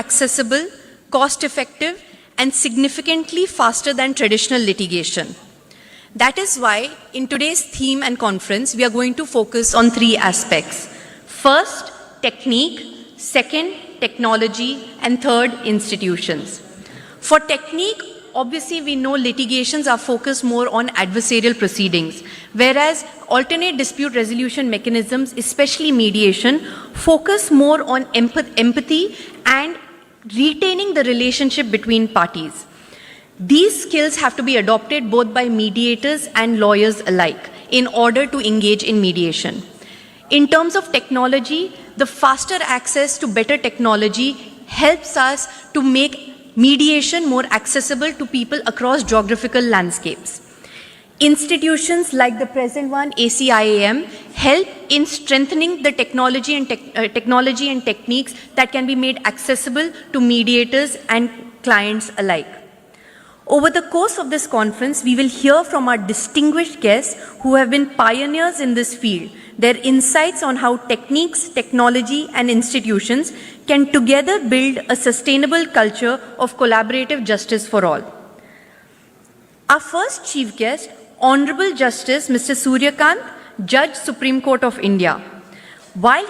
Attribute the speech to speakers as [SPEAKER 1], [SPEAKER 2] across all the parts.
[SPEAKER 1] accessible, cost-effective, and significantly faster than traditional litigation. That is why in today's theme and conference, we are going to focus on three aspects. First, technique. Second, technology. And third, institutions. For technique, obviously we know litigations are focused more on adversarial proceedings, whereas alternate dispute resolution mechanisms, especially mediation, focus more on empathy and retaining the relationship between parties. These skills have to be adopted both by mediators and lawyers alike in order to engage in mediation. In terms of technology, the faster access to better technology helps us to make mediation more accessible to people across geographical landscapes. Institutions like the present one, ACIAM, help in strengthening the technology and techniques that can be made accessible to mediators and clients alike. Over the course of this conference, we will hear from our distinguished guests who have been pioneers in this field, their insights on how techniques, technology, and institutions can together build a sustainable culture of collaborative justice for all. Our first chief guest, Honorable Justice Mr. Suryakant, Judge, Supreme Court of India. While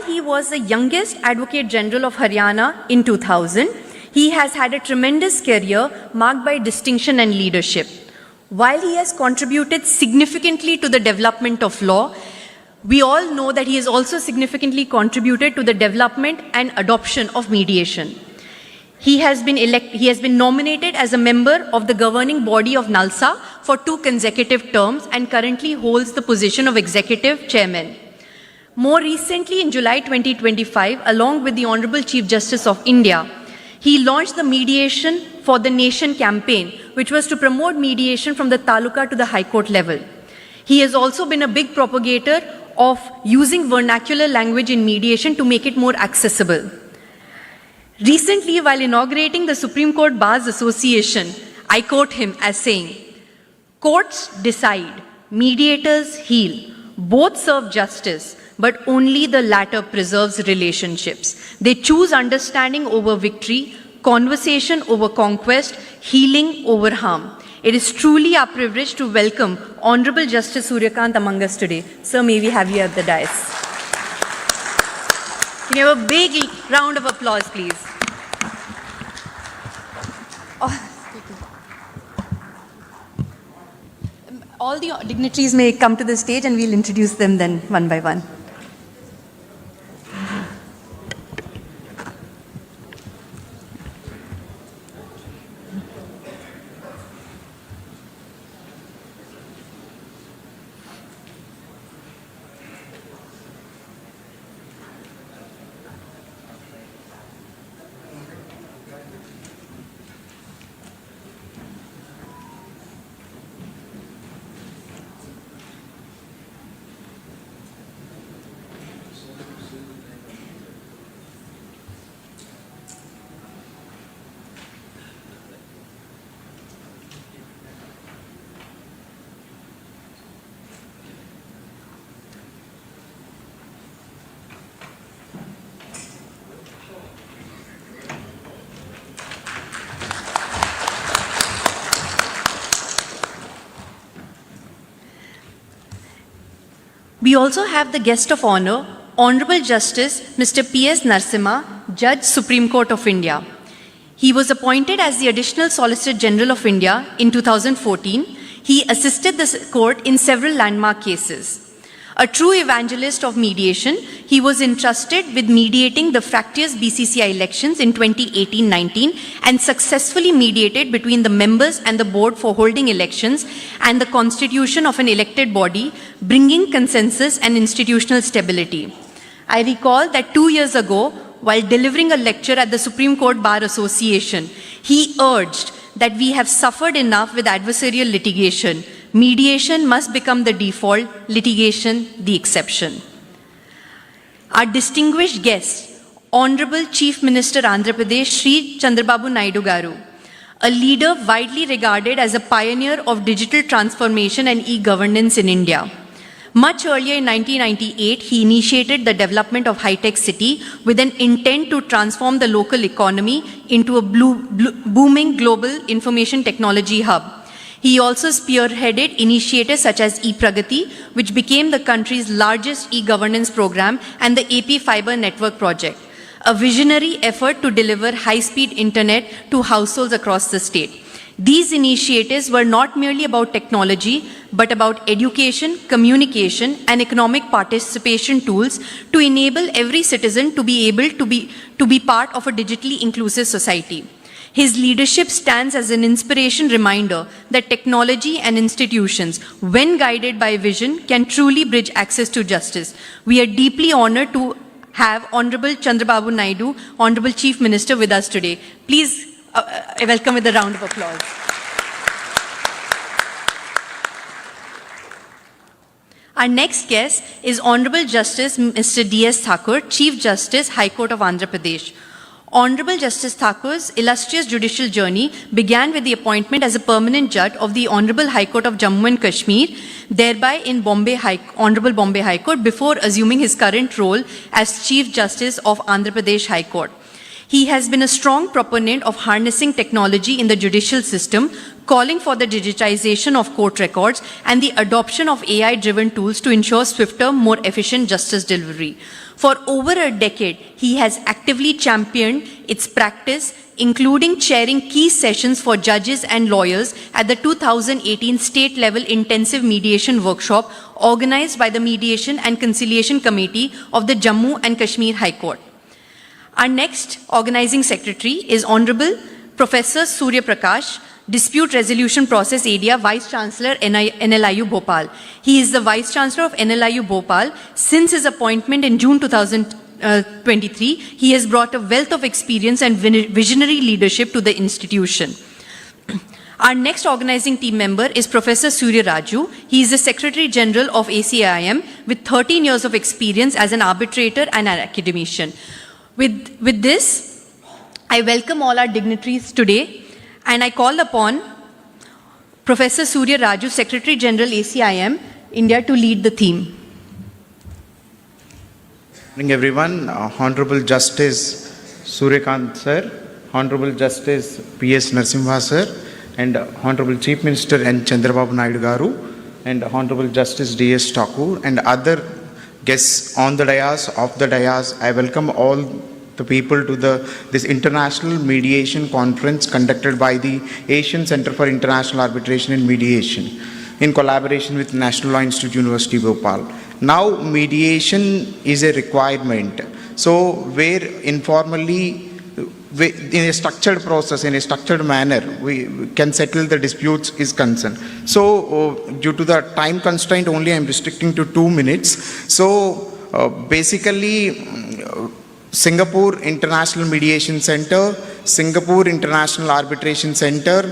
[SPEAKER 1] he was the youngest Advocate General of Haryana in 2000, he has had a tremendous career marked by distinction and leadership. While he has contributed significantly to the development of law, we all know that he has also significantly contributed to the development and adoption of mediation. He has been nominated as a member of the governing body of NALSA for 2 consecutive terms and currently holds the position of Executive Chairman. More recently, in July 2025, along with the Honorable Chief Justice of India, he launched the Mediation for the Nation campaign, which was to promote mediation from the taluka to the High Court level. He has also been a big propagator of using vernacular language in mediation to make it more accessible. Recently, while inaugurating the Supreme Court Bars Association, I quote him as saying, "Courts decide, mediators heal. Both serve justice, but only the latter preserves relationships. They choose understanding over victory, conversation over conquest, healing over harm." It is truly our privilege to welcome Honorable Justice Suryakant among us today. Sir, may we have you at the dais. Can you have a big round of applause, please? All the dignitaries may come to the stage and we'll introduce them then one by one. We also have the guest of honor, Honorable Justice Mr. P.S. Narasimha, Judge, Supreme Court of India. He was appointed as the Additional Solicitor General of India in 2014. He assisted the court in several landmark cases. A true evangelist of mediation, he was entrusted with mediating the fractious BCCI elections in 2018-19 and successfully mediated between the members and the board for holding elections and the constitution of an elected body, bringing consensus and institutional stability. I recall that 2 years ago, while delivering a lecture at the Supreme Court Bar Association, he urged that we have suffered enough with adversarial litigation. Mediation must become the default, litigation the exception. Our distinguished guest, Honorable Chief Minister Andhra Pradesh, Shri Chandrababu Naidu Garu, a leader widely regarded as a pioneer of digital transformation and e-governance in India. Much earlier in 1998, he initiated the development of high-tech city with an intent to transform the local economy into a booming global information technology hub. He also spearheaded initiatives such as ePragati, which became the country's largest e-governance program, and the AP Fiber Network project, a visionary effort to deliver high-speed internet to households across the state. These initiatives were not merely about technology, but about education, communication, and economic participation tools to enable every citizen to be able to be part of a digitally inclusive society. His leadership stands as an inspiration reminder that technology and institutions, when guided by vision, can truly bridge access to justice. We are deeply honored to have Honorable Chandrababu Naidu, Honorable Chief Minister, with us today. Please welcome with a round of applause. Our next guest is Honorable Justice Mr. D.S. Thakur, Chief Justice, High Court of Andhra Pradesh. Honorable Justice Thakur's illustrious judicial journey began with the appointment as a permanent judge of the Honorable High Court of Jammu and Kashmir, thereby in Honorable Bombay High Court, before assuming his current role as Chief Justice of Andhra Pradesh High Court. He has been a strong proponent of harnessing technology in the judicial system, calling for the digitization of court records and the adoption of AI-driven tools to ensure swifter, more efficient justice delivery. For over a decade, he has actively championed its practice, including chairing key sessions for judges and lawyers at the 2018 state-level intensive mediation workshop organized by the Mediation and Conciliation Committee of the Jammu and Kashmir High Court. Our next organizing secretary is Honorable Professor Surya Prakash, Dispute Resolution Process Area Vice Chancellor, NLIU Bhopal. He is the Vice Chancellor of NLIU Bhopal. Since his appointment in June 2023, he has brought a wealth of experience and visionary leadership to the institution. Our next organizing team member is Professor Surya Raju. He is the Secretary General of ACIM with 13 years of experience as an arbitrator and an academician. With this, I welcome all our dignitaries today, and I call upon Professor Surya Raju, Secretary General ACIM, India, to lead the theme.
[SPEAKER 2] Good morning, everyone. Honorable Justice Suryakant sir, Honorable Justice P.S. Narasimha sir, and Honorable Chief Minister N. Chandrababu Naidu garu, and Honorable Justice D.S. Thakur, and other guests on the dais, off the dais. I welcome all the people to this international mediation conference conducted by the Asian Center for International Arbitration and Mediation in collaboration with National Law Institute, University Bhopal. Now, mediation is a requirement. So, where informally, in a structured process, in a structured manner, we can settle the disputes is concerned. So, due to the time constraint only, I am restricting to 2 minutes. So, basically, Singapore International Mediation Center, Singapore International Arbitration Center,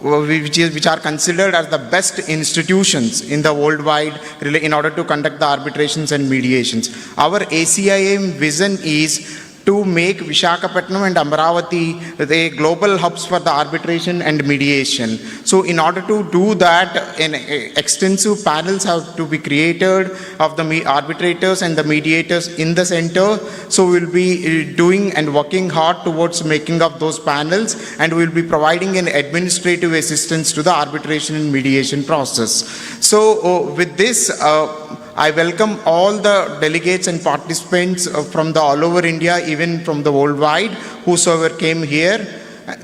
[SPEAKER 2] which are considered as the best institutions in the worldwide in order to conduct the arbitrations and mediations. Our ACIM vision is to make Visakhapatnam and Amaravati the global hubs for the arbitration and mediation. So in order to do that, extensive panels have to be created of the arbitrators and the mediators in the center. So we'll be doing and working hard towards making up those panels, and we'll be providing an administrative assistance to the arbitration and mediation process. So with this, I welcome all the delegates and participants from all over India, even from the worldwide, whosoever came here.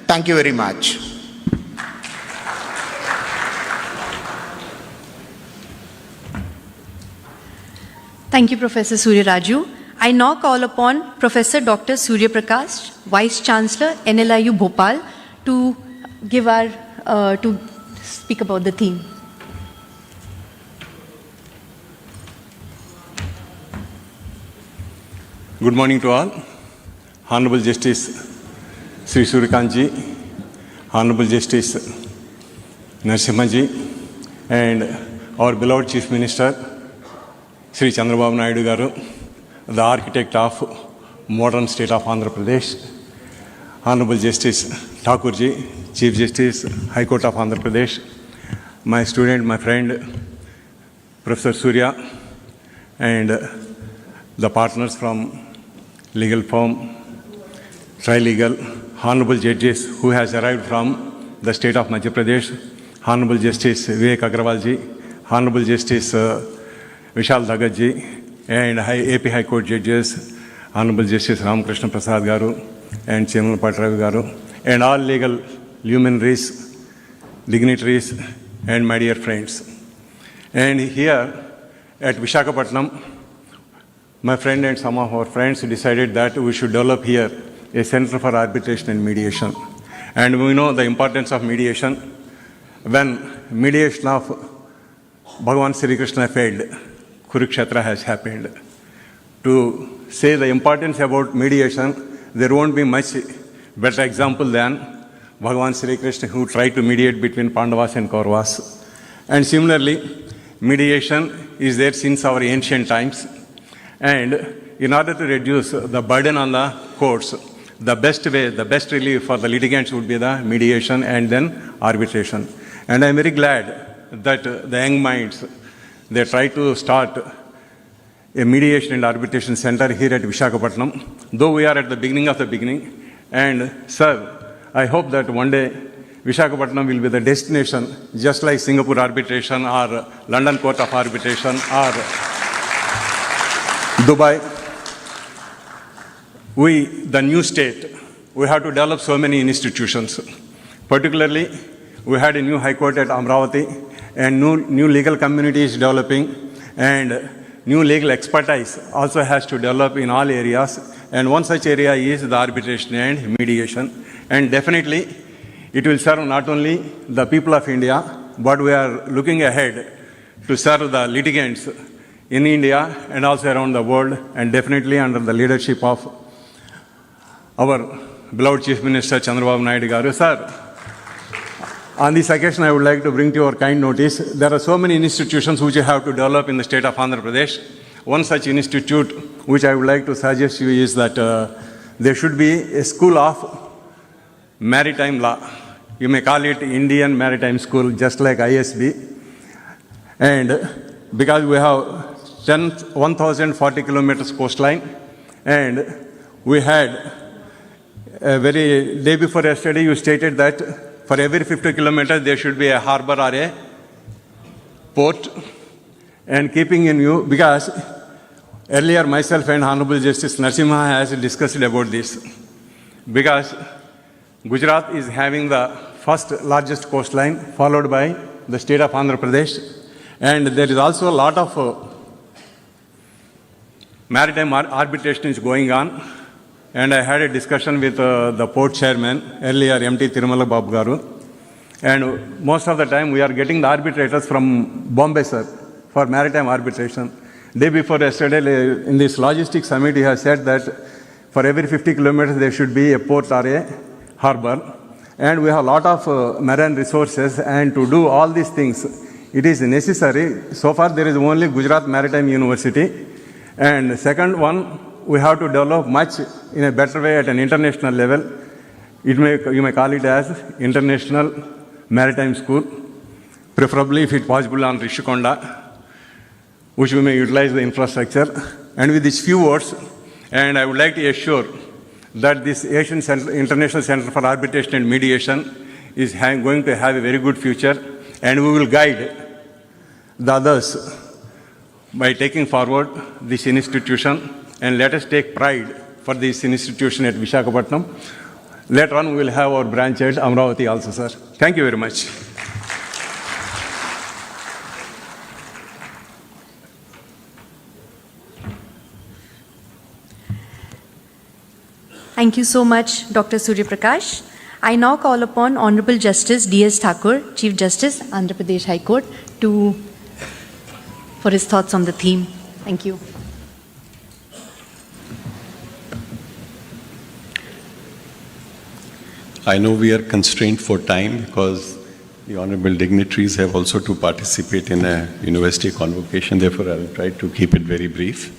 [SPEAKER 2] Thank you very much.
[SPEAKER 1] Thank you, Professor Surya Raju. I now call upon Professor Dr. Surya Prakash, Vice Chancellor, NLIU Bhopal, to give to speak about the theme.
[SPEAKER 3] Good morning to all. Honorable Justice Sri Suryakanji, Honorable Justice Narasimhaji, and our beloved Chief Minister Sri Chandrababu Naidu garu, the architect of modern state of Andhra Pradesh, Honorable Justice Thakurji, Chief Justice High Court of Andhra Pradesh, my student, my friend Professor Surya, and the partners from legal firm, Trilegal, Honorable Judges who has arrived from the state of Madhya Pradesh, Honorable Justice Vivek Agrawal ji, Honorable Justice Vishal Dhagat ji, and AP High Court Judges, Honorable Justice Ramakrishna Prasad Garu, and Chairman Patravi Garu, and all legal luminaries, dignitaries, and my dear friends. And here at Visakhapatnam, my friend and some of our friends decided that we should develop here a Center for Arbitration and Mediation. And we know the importance of mediation. When mediation of Bhagavan Sri Krishna failed, Kurukshetra has happened. To say the importance about mediation, there won't be much better example than Bhagavan Sri Krishna, who tried to mediate between Pandavas and Kauravas. And similarly, mediation is there since our ancient times. And in order to reduce the burden on the courts, the best way, the best relief for the litigants would be the mediation and then arbitration. And I'm very glad that the young minds, they try to start a mediation and arbitration center here at Visakhapatnam, though we are at the beginning of the beginning. And sir, I hope that one day Visakhapatnam will be the destination, just like Singapore arbitration or London Court of Arbitration or Dubai. We, the new state, we have to develop so many institutions. Particularly, we had a new High Court at Amravati, and new legal community is developing, and new legal expertise also has to develop in all areas. And one such area is the arbitration and mediation. And definitely, it will serve not only the people of India, but we are looking ahead to serve the litigants in India and also around the world, and definitely under the leadership of our beloved Chief Minister Chandrababu Naidu Garu. Sir, on this occasion, I would like to bring to your kind notice, there are so many institutions which you have to develop in the state of Andhra Pradesh. One such institute which I would like to suggest you is that there should be a school of maritime law. You may call it Indian Maritime School, just like ISB. And because we have 1,040 kilometers coastline, and we had a very day before yesterday, you stated that for every 50 kilometers there should be a harbor or a port. And keeping in view, because earlier myself and Honorable Justice Narasimha has discussed about this, because Gujarat is having the first largest coastline, followed by the state of Andhra Pradesh, and there is also a lot of maritime arbitration is going on. And I had a discussion with the port chairman earlier, MT Tirumala Babu Garu. And most of the time we are getting the arbitrators from Bombay, sir, for maritime arbitration. Day before yesterday, in this logistics summit, he has said that for every 50 kilometers there should be a port or a harbor. And we have a lot of marine resources, and to do all these things, it is necessary. So far there is only Gujarat Maritime University. And second one, we have to develop much in a better way at an international level. You may call it as International Maritime School, preferably if it's possible on Rishikonda, which we may utilize the infrastructure. And with these few words, and I would like to assure that this Asian International Center for Arbitration and Mediation is going to have a very good future, and we will guide the others by taking forward this institution. And let us take pride for this institution at Visakhapatnam. Later on, we will have our branch at Amravati also, sir. Thank you very much.
[SPEAKER 1] Thank you so much, Dr. Surya Prakash. I now call upon Honorable Justice D.S. Thakur, Chief Justice, Andhra Pradesh High Court, for his thoughts on the theme. Thank you.
[SPEAKER 4] I know we are constrained for time because the honorable dignitaries have also to participate in a university convocation. Therefore, I will try to keep it very brief.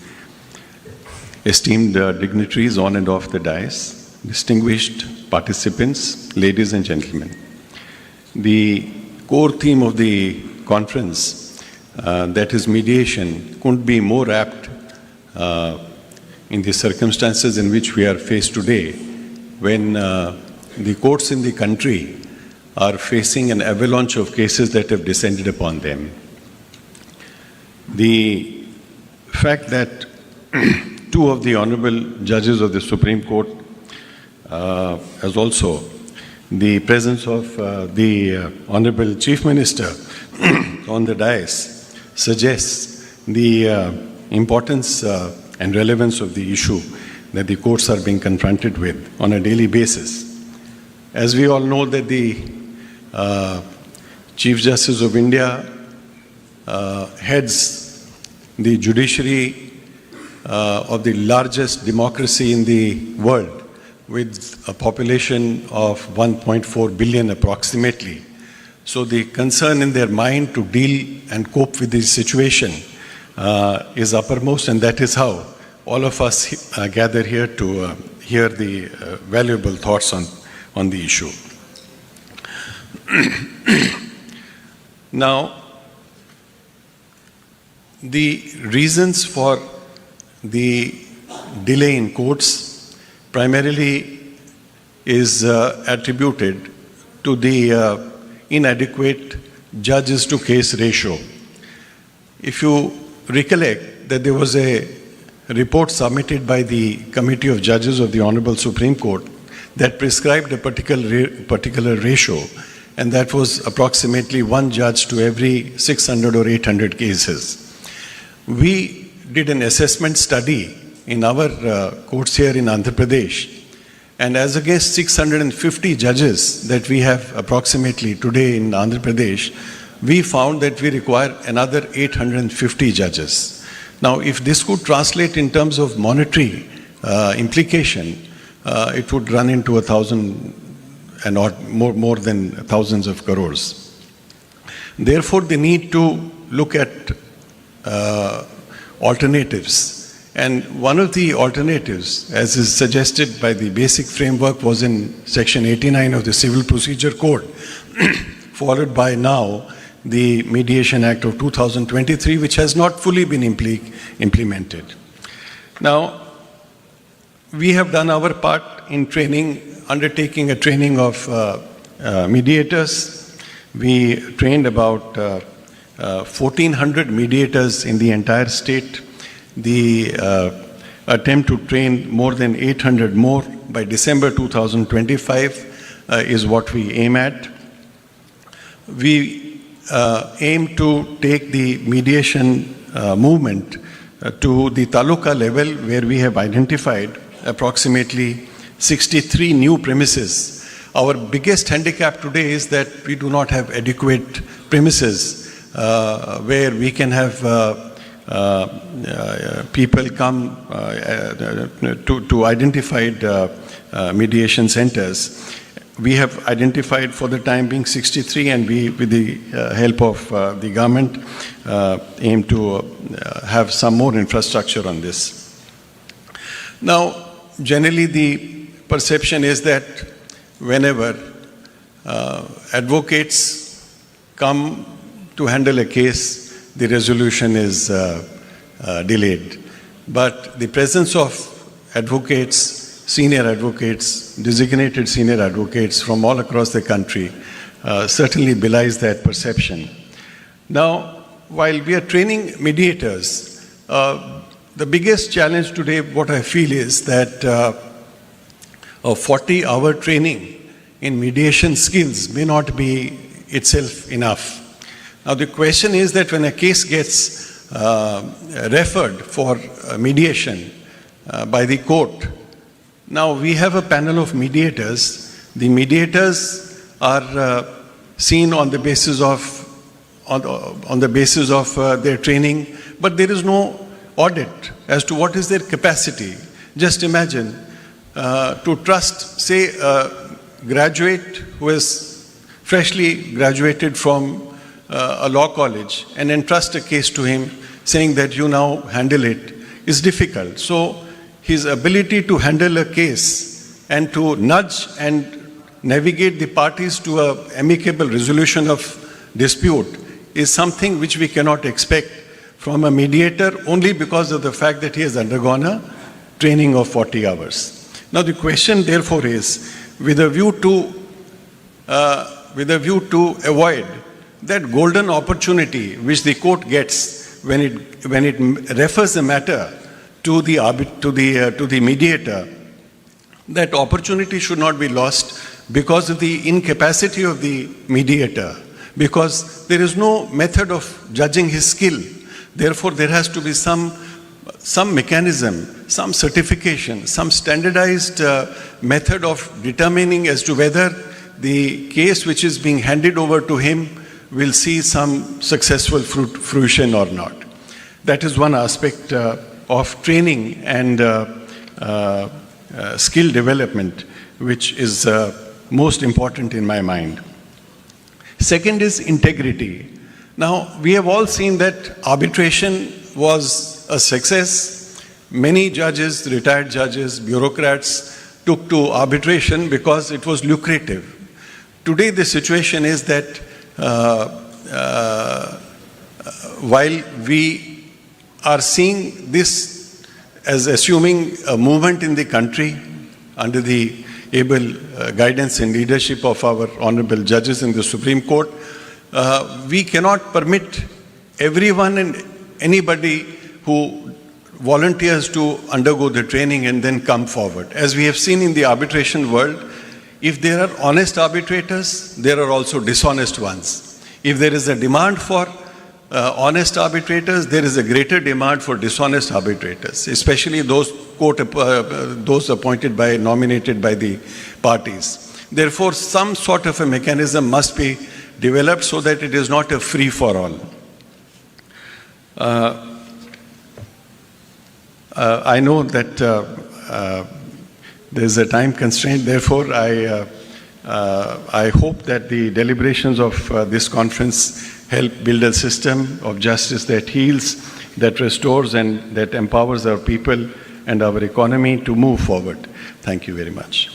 [SPEAKER 4] Esteemed dignitaries on and off the dais, distinguished participants, ladies and gentlemen. The core theme of the conference that is mediation, couldn't be more apt in the circumstances in which we are faced today, when the courts in the country are facing an avalanche of cases that have descended upon them. The fact that two of the honorable judges of the Supreme Court, as also the presence of the Honorable Chief Minister on the dais, suggests the importance and relevance of the issue that the courts are being confronted with on a daily basis. As we all know that the Chief Justice of India heads the judiciary of the largest democracy in the world, with a population of 1.4 billion approximately. So the concern in their mind to deal and cope with this situation is uppermost, and that is how all of us gather here to hear the valuable thoughts on the issue. Now, the reasons for the delay in courts primarily is attributed to the inadequate judges to case ratio. If you recollect that there was a report submitted by the Committee of Judges of the Honorable Supreme Court that prescribed a particular ratio, and that was approximately one judge to every 600 or 800 cases. We did an assessment study in our courts here in Andhra Pradesh, and as against 650 judges that we have approximately today in Andhra Pradesh, we found that we require another 850 judges. Now, if this could translate in terms of monetary implication, it would run into 1,000 and more than thousands of crores. Therefore, the need to look at alternatives. And one of the alternatives, as is suggested by the basic framework, was in Section 89 of the Civil Procedure Code, followed by now the Mediation Act of 2023, which has not fully been implemented. Now, we have done our part in training, undertaking a training of mediators. We trained about 1,400 mediators in the entire state. The attempt to train more than 800 more by December 2025 is what we aim at. We aim to take the mediation movement to the taluka level, where we have identified approximately 63 new premises. Our biggest handicap today is that we do not have adequate premises where we can have people come to identified mediation centers. We have identified for the time being 63, and we, with the help of the government, aim to have some more infrastructure on this. Now, generally the perception is that whenever advocates come to handle a case, the resolution is delayed. But the presence of advocates, senior advocates, designated senior advocates from all across the country certainly belies that perception. Now, while we are training mediators, the biggest challenge today, what I feel, is that a 40-hour training in mediation skills may not be itself enough. Now, the question is that when a case gets referred for mediation by the court, now we have a panel of mediators. The mediators are seen on the basis of their training, but there is no audit as to what is their capacity. Just imagine to trust, say, a graduate who is freshly graduated from a law college, and entrust a case to him saying that you now handle it, is difficult. So his ability to handle a case and to nudge and navigate the parties to an amicable resolution of dispute is something which we cannot expect from a mediator only because of the fact that he has undergone a training of 40 hours. Now the question therefore is, with a view to avoid that golden opportunity which the court gets when it refers the matter to the mediator, that opportunity should not be lost because of the incapacity of the mediator, because there is no method of judging his skill. Therefore, there has to be some mechanism, some certification, some standardized method of determining as to whether the case which is being handed over to him will see some successful fruition or not. That is one aspect of training and skill development, which is most important in my mind. Second is integrity. Now, we have all seen that arbitration was a success. Many judges, retired judges, bureaucrats took to arbitration because it was lucrative. Today, the situation is that while we are seeing this as assuming a movement in the country under the able guidance and leadership of our honorable judges in the Supreme Court, we cannot permit everyone and anybody who volunteers to undergo the training and then come forward. As we have seen in the arbitration world, if there are honest arbitrators, there are also dishonest ones. If there is a demand for honest arbitrators, there is a greater demand for dishonest arbitrators, especially those appointed by, nominated by the parties. Therefore, some sort of a mechanism must be developed so that it is not a free-for-all. I know that there is a time constraint, therefore I hope that the deliberations of this conference help build a system of justice that heals, that restores, and that empowers our people and our economy to move forward. Thank you very much.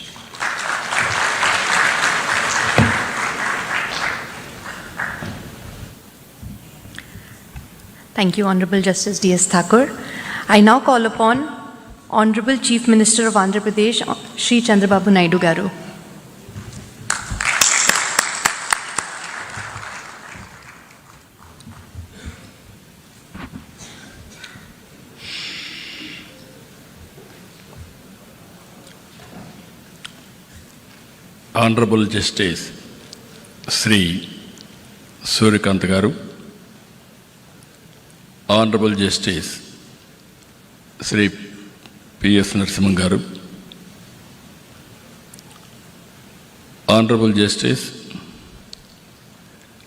[SPEAKER 1] Thank you, Honorable Justice D.S. Thakur. I now call upon Honorable Chief Minister of Andhra Pradesh, Shri Chandrababu Naidu Garu.
[SPEAKER 5] Honorable Justice Sri Suryakant Garu, Honorable Justice Sri P.S. Narasimhan Garu, Honorable Justice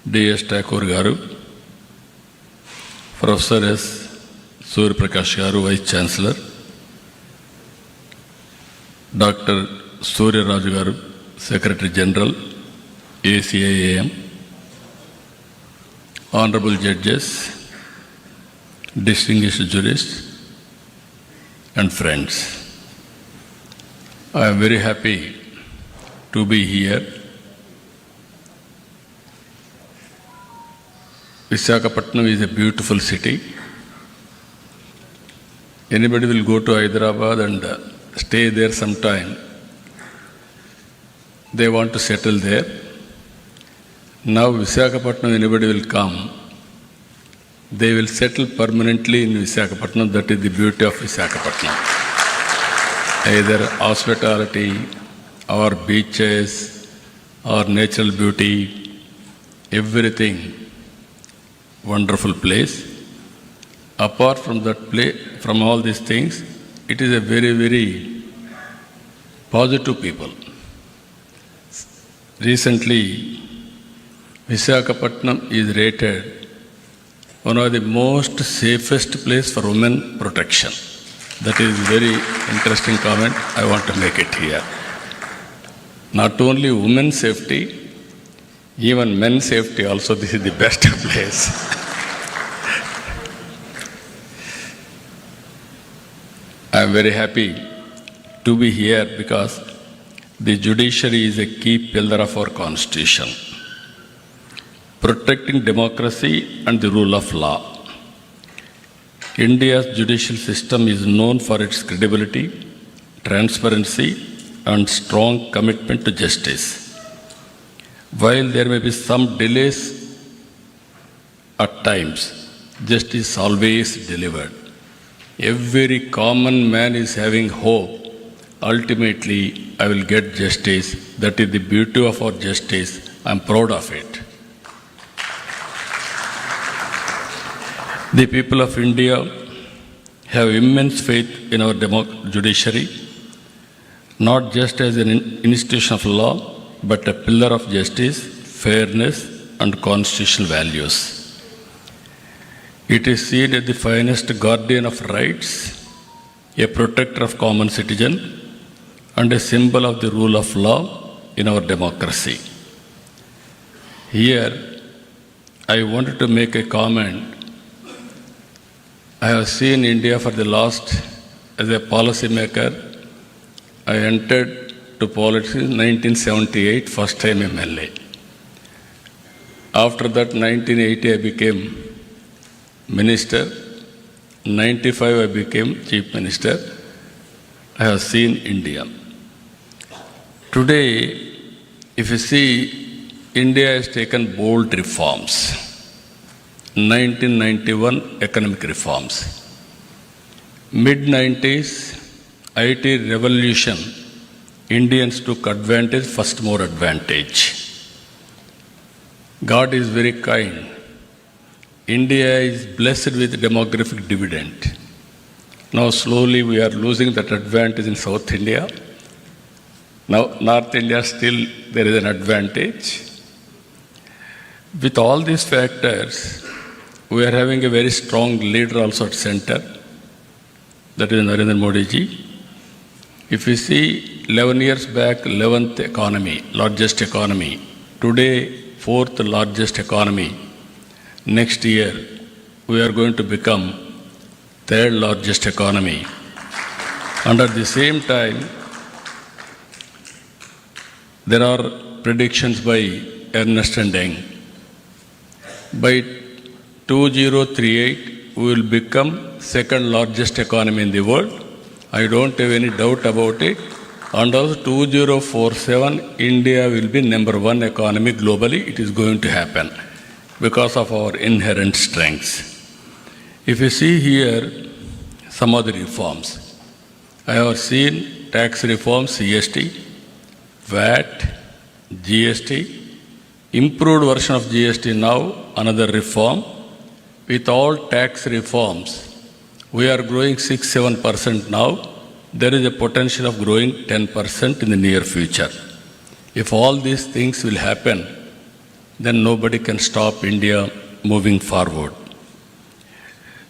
[SPEAKER 5] D.S. Thakur Garu, Professor S. Surya Prakash Garu, Vice Chancellor, Dr. Surya Raju Garu, Secretary General, ACIAM, Honorable Judges, distinguished jurists, and friends. I am very happy to be here. Visakhapatnam is a beautiful city. Anybody will go to Hyderabad and stay there sometime. They want to settle there. Now Visakhapatnam, anybody will come. They will settle permanently in Visakhapatnam. That is the beauty of Visakhapatnam. Either hospitality or beaches or natural beauty, everything wonderful place. Apart from that place, from all these things, it is a very, very positive people. Recently, Visakhapatnam is rated one of the most safest place for women protection. That is very interesting comment. I want to make it here. Not only women's safety, even men's safety also, this is the best place. I am very happy to be here because the judiciary is a key pillar of our constitution. protecting democracy and the rule of law. India's judicial system is known for its credibility, transparency, and strong commitment to justice. While there may be some delays at times, justice is always delivered. Every common man is having hope. Ultimately, I will get justice. That is the beauty of our justice. I am proud of it. The people of India have immense faith in our judiciary, not just as an institution of law, but a pillar of justice, fairness, and constitutional values. It is seen as the finest guardian of rights, a protector of common citizen, and a symbol of the rule of law in our democracy. Here, I wanted to make a comment. I have seen India for the last, as a policy maker, I entered to politics in 1978, first time MLA. After that, 1980, I became minister. 95, I became chief minister. I have seen India. Today, if you see, India has taken bold reforms. 1991 economic reforms. Mid-90s, IT revolution, Indians took advantage, first more advantage. God is very kind. India is blessed with demographic dividend. Now slowly we are losing that advantage in South India. Now North India still there is an advantage. With all these factors, we are having a very strong leader also at center. That is Narendra Modi ji. If you see 11 years back, 11th economy, largest economy. Today, 4th largest economy. Next year, we are going to become 3rd largest economy. And at the same time, there are predictions by Ernst & Young. By 2038, we will become 2nd largest economy in the world. I don't have any doubt about it. And also 2047, India will be number 1 economy globally. It is going to happen because of our inherent strengths. If you see here some of the reforms, I have seen tax reforms, CST, VAT, GST, improved version of GST now, another reform. With all tax reforms, we are growing 6-7% now. There is a potential of growing 10% in the near future. If all these things will happen, then nobody can stop India moving forward.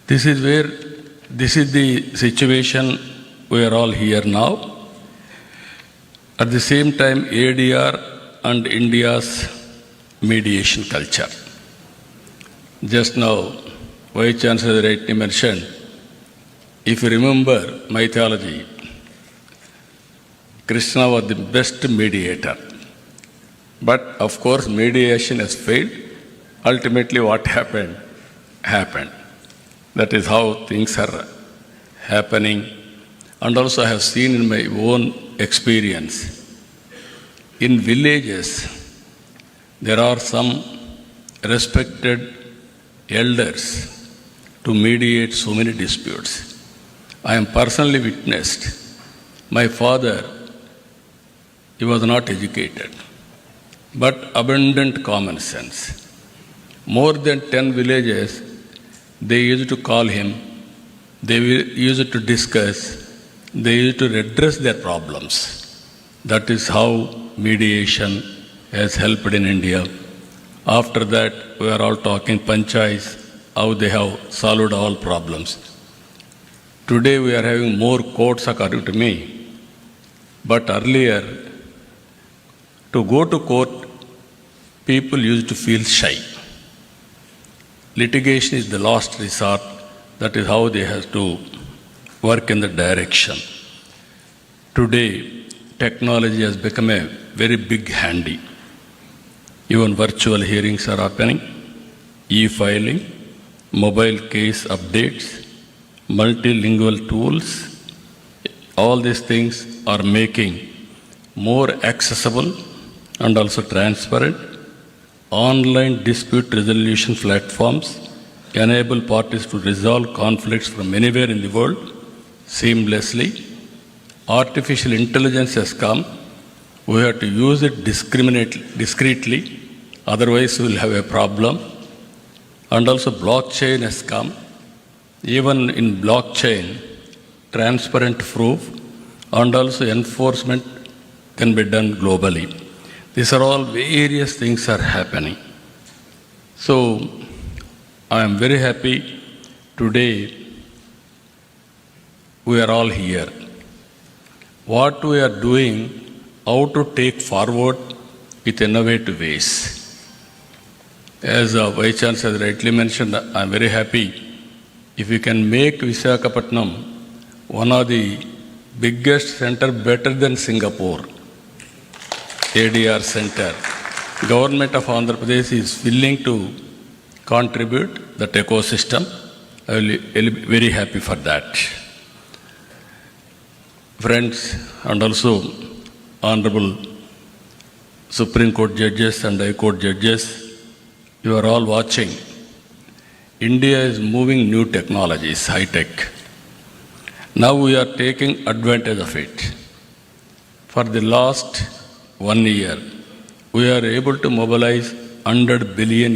[SPEAKER 5] This is the situation we are all here now. At the same time, ADR and India's mediation culture. Just now, Vice Chancellor rightly mentioned, if you remember mythology, Krishna was the best mediator. But of course, mediation has failed. Ultimately, what happened, happened. That is how things are happening. And also, I have seen in my own experience, in villages, there are some respected elders to mediate so many disputes. I am personally witnessed. My father, he was not educated, but abundant common sense. More than 10 villages, they used to call him, they used to discuss, they used to redress their problems. That is how mediation has helped in India. After that, we are all talking panchayats, how they have solved all problems. Today we are having more courts according to me. But earlier, to go to court, people used to feel shy. Litigation is the last resort. That is how they have to work in that direction. Today, technology has become a very big handy. Even virtual hearings are happening, e-filing, mobile case updates, multilingual tools. All these things are making more accessible and also transparent. Online dispute resolution platforms enable parties to resolve conflicts from anywhere in the world seamlessly. Artificial intelligence has come. We have to use it discreetly, otherwise we will have a problem. And also blockchain has come. Even in blockchain, transparent proof and also enforcement can be done globally. These are all various things are happening. So I am very happy today we are all here. What we are doing, how to take forward with innovative ways. As Vice Chancellor rightly mentioned, I am very happy if we can make Visakhapatnam one of the biggest center better than Singapore. ADR center. Government of Andhra Pradesh is willing to contribute that ecosystem. I will be very happy for that. Friends, and also Honorable Supreme Court judges and High Court judges, you are all watching. India is moving new technologies, high tech. Now we are taking advantage of it. For the last 1 year, we are able to mobilize $100 billion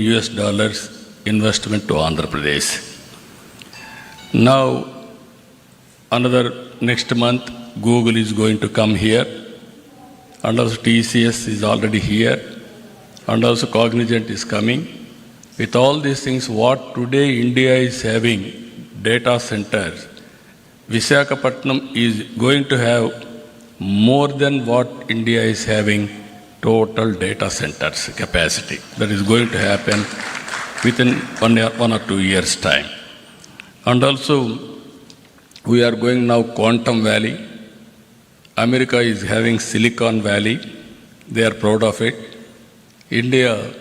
[SPEAKER 5] investment to Andhra Pradesh. Now, next month, Google is going to come here, and also TCS is already here, and also Cognizant is coming. With all these things, what today India is having, data centers, Visakhapatnam is going to have more than what India is having total data centers capacity. That is going to happen within 1 or 2 years' time. And also, we are going now Quantum Valley. America is having Silicon Valley. They are proud of it. India,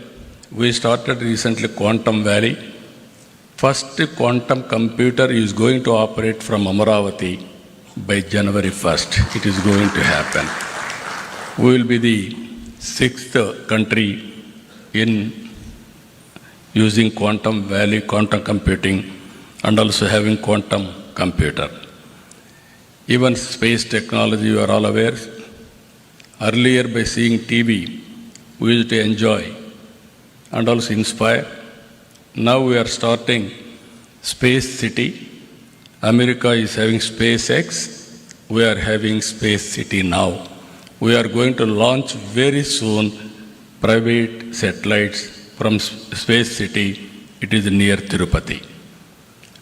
[SPEAKER 5] we started recently Quantum Valley. First quantum computer is going to operate from Amaravati by January 1st. It is going to happen. We will be the 6th country in using Quantum Valley, quantum computing, and also having quantum computer. Even space technology, you are all aware. Earlier, by seeing TV, we used to enjoy and also inspire. Now we are starting Space City. America is having SpaceX. We are having Space City now. We are going to launch very soon private satellites from Space City. It is near Tirupati.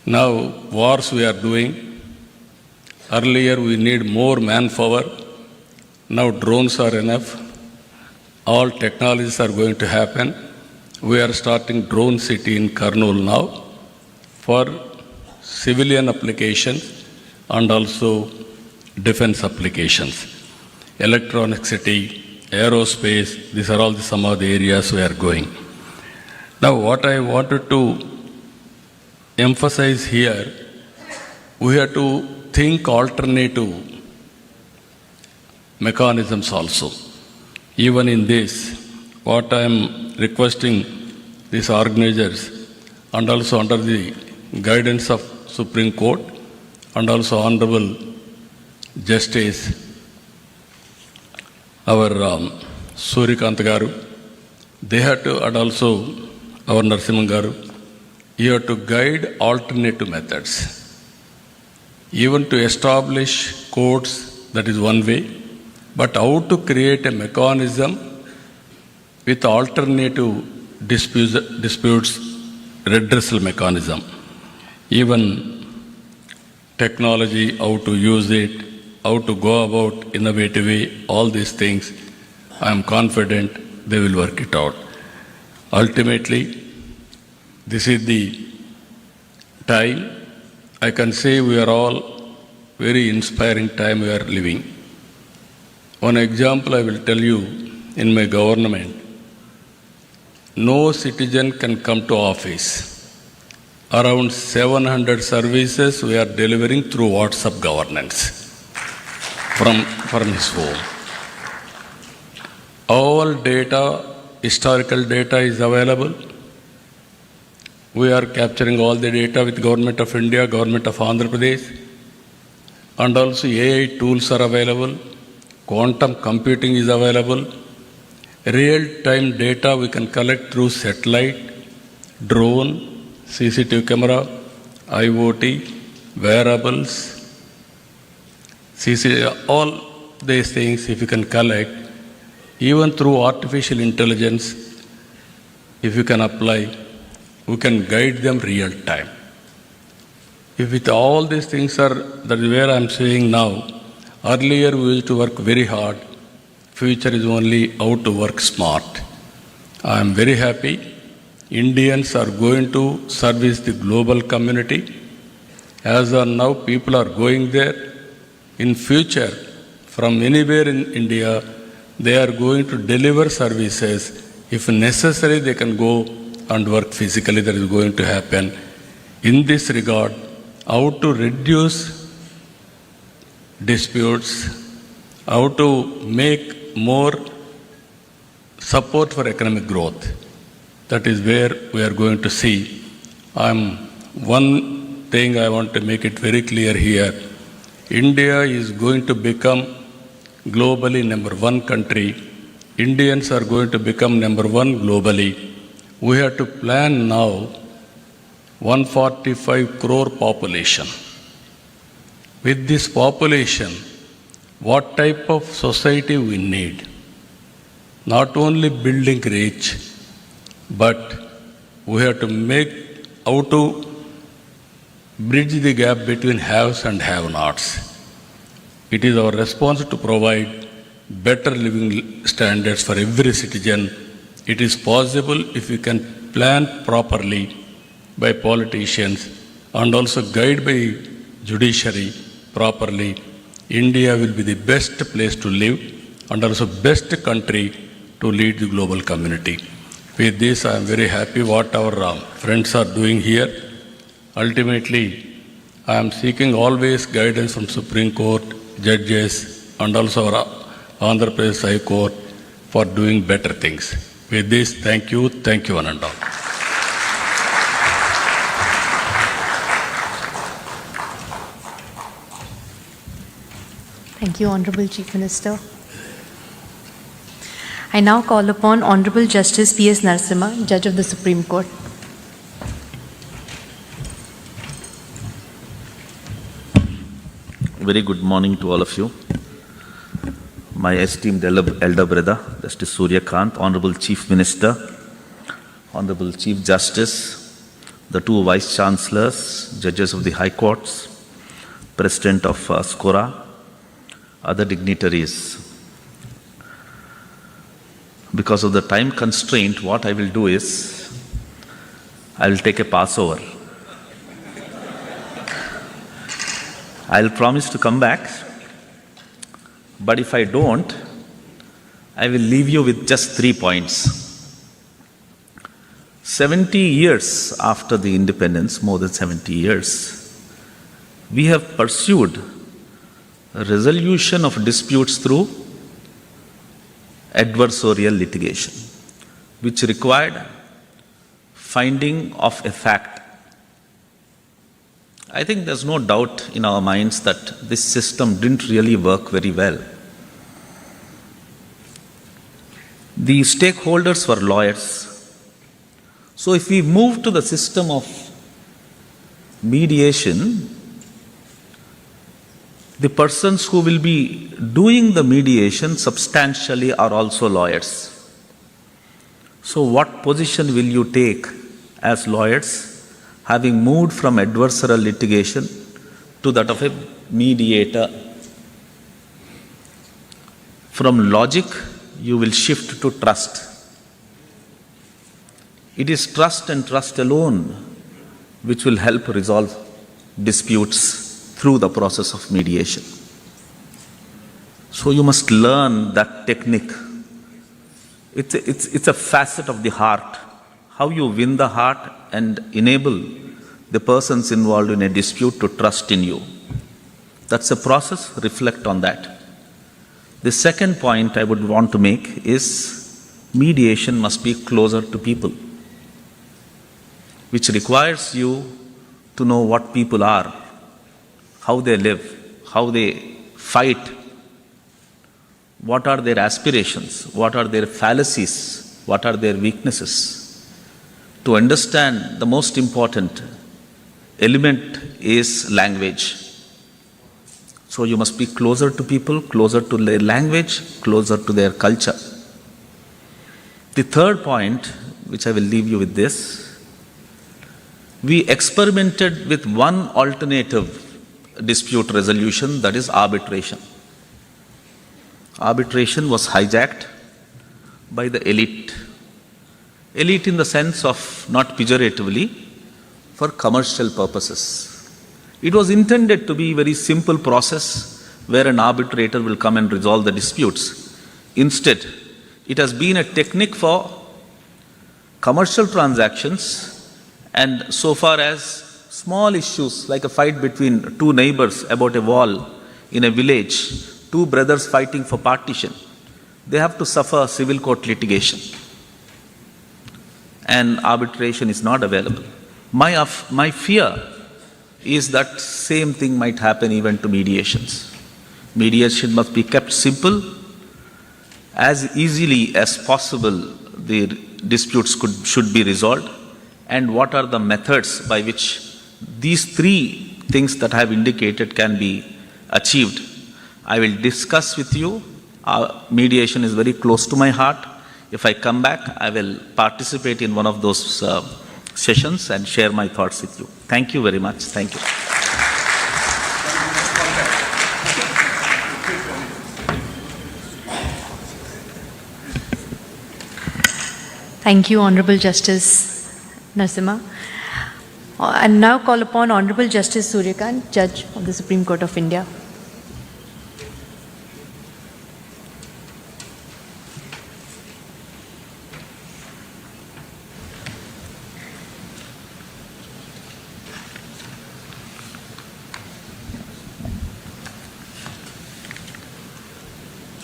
[SPEAKER 5] Now, wars we are doing. Earlier we need more manpower. Now drones are enough. All technologies are going to happen. We are starting drone city in Kurnool now for civilian applications and also defense applications. Electronic city, aerospace, these are all some of the areas we are going. Now what I wanted to emphasize here, we have to think alternative mechanisms also. Even in this, what I am requesting these organizers and also under the guidance of Supreme Court and also Honorable Justice, our Surikant Garu, they have to, and also our Narasimhan Garu, you have to guide alternative methods. Even to establish courts, that is one way, but how to create a mechanism with alternative disputes redressal mechanism. Even technology, how to use it, how to go about innovative way, all these things, I am confident they will work it out. Ultimately, this is the time, I can say we are all very inspiring time we are living. One example I will tell you, in my government, no citizen can come to office. Around 700 services we are delivering through WhatsApp governance from his home. All data, historical data is available. We are capturing all the data with Government of India, Government of Andhra Pradesh, and also AI tools are available. Quantum computing is available. Real-time data we can collect through satellite, drone, CCTV camera, IoT, wearables, all these things if you can collect, even through artificial intelligence, if you can apply, we can guide them real time. If with all these things are, that is where I am saying now, earlier we used to work very hard, future is only how to work smart. I am very happy. Indians are going to service the global community. As of now, people are going there. In future, from anywhere in India, they are going to deliver services. If necessary, they can go and work physically. That is going to happen. In this regard, how to reduce disputes, how to make more support for economic growth. That is where we are going to see. One thing I want to make it very clear here. India is going to become globally number one country. Indians are going to become number one globally. We have to plan now 145 crore population. With this population, what type of society we need? Not only building rich, but we have to make how to bridge the gap between haves and have-nots. It is our responsibility to provide better living standards for every citizen. It is possible if we can plan properly by politicians and also guide by judiciary properly. India will be the best place to live and also best country to lead the global community. With this, I am very happy what our friends are doing here. Ultimately, I am seeking always guidance from Supreme Court, judges, and also our Andhra Pradesh High Court for doing better things. With this, thank you one and all.
[SPEAKER 1] Thank you, Honorable Chief Minister. I now call upon Honorable Justice P.S. Narasimha, Judge of the Supreme Court.
[SPEAKER 6] Very good morning to all of you. My esteemed elder brother, Justice Surya Kant, Honorable Chief Minister, Honorable Chief Justice, the two Vice Chancellors, Judges of the High Courts, President of SCORA, other dignitaries. Because of the time constraint, what I will do is, I will take a Passover. I'll promise to come back, but if I don't, I will leave you with just 3 points. 70 years after the independence, more than 70 years, we have pursued a resolution of disputes through adversarial litigation, which required finding of a fact. I think there's no doubt in our minds that this system didn't really work very well. The stakeholders were lawyers. So if we move to the system of mediation, the persons who will be doing the mediation substantially are also lawyers. So what position will you take as lawyers, having moved from adversarial litigation to that of a mediator? From logic, you will shift to trust. It is trust and trust alone which will help resolve disputes through the process of mediation. So you must learn that technique. it's a facet of the heart. How you win the heart and enable the persons involved in a dispute to trust in you. That's a process, reflect on that. The second point I would want to make is mediation must be closer to people, which requires you to know what people are, how they live, how they fight, what are their aspirations, what are their fallacies, what are their weaknesses. To understand, the most important element is language. So you must be closer to people, closer to their language, closer to their culture. The third point, which I will leave you with this, we experimented with one alternative dispute resolution, that is arbitration. Arbitration was hijacked by the elite. Elite in the sense of, not pejoratively, for commercial purposes. It was intended to be a very simple process where an arbitrator will come and resolve the disputes. Instead, it has been a technique for commercial transactions, and so far as small issues like a fight between two neighbors about a wall in a village, two brothers fighting for partition, they have to suffer civil court litigation. And arbitration is not available. My fear is that same thing might happen even to mediations. Mediation must be kept simple. As easily as possible, the disputes should be resolved. And what are the methods by which these three things that I have indicated can be achieved? I will discuss with you. Mediation is very close to my heart. If I come back, I will participate in one of those sessions and share my thoughts with you. Thank you very much. Thank you.
[SPEAKER 1] Thank you, Honorable Justice Narasimha. And now call upon Honorable Justice Suryakant, Judge of the Supreme Court of India.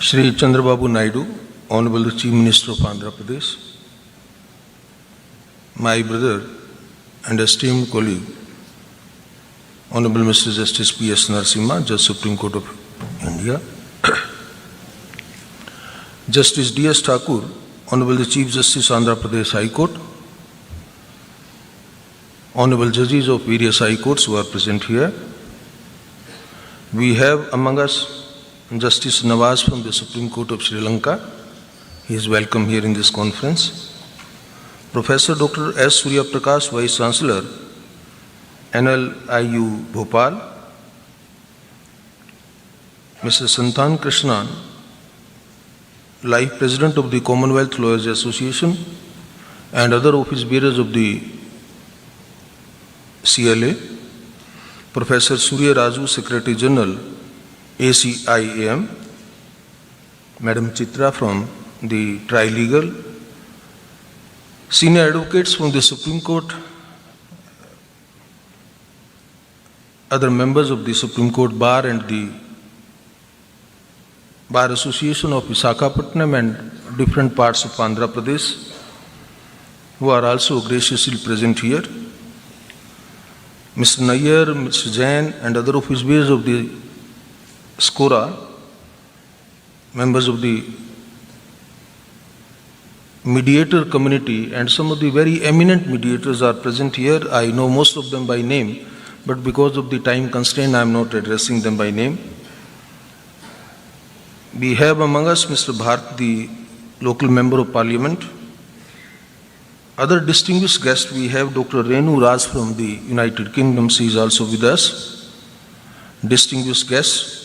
[SPEAKER 7] Shri Chandrababu Naidu, Honorable Chief Minister of Andhra Pradesh, my brother and esteemed colleague, Honorable Mr. Justice P.S. Narasimha, Judge Supreme Court of India, Justice D.S. Thakur, Honorable the Chief Justice Andhra Pradesh High Court, Honorable Judges of various High Courts who are present here. We have among us Justice Nawaz from the Supreme Court of Sri Lanka. He is welcome here in this conference. Professor Dr. S. Surya Prakash, Vice Chancellor, NLIU Bhopal. Mr. Santan Krishnan, Life President of the Commonwealth Lawyers Association, and other office bearers of the CLA. Professor Surya Raju, Secretary General, ACIAM, Madam Chitra from the Trilegal, senior advocates from the Supreme Court, other members of the Supreme Court Bar and the Bar Association of Visakhapatnam and different parts of Andhra Pradesh, who are also graciously present here. Mr. Nayyar, Mr. Jain and other office bearers of the SCORA, members of the mediator community, and some of the very eminent mediators are present here. I know most of them by name, but because of the time constraint, I am not addressing them by name. We have among us Mr. Bharat, the local member of parliament. Other distinguished guests, we have Dr. Renu Raj from the United Kingdom. She is also with us. Distinguished guests,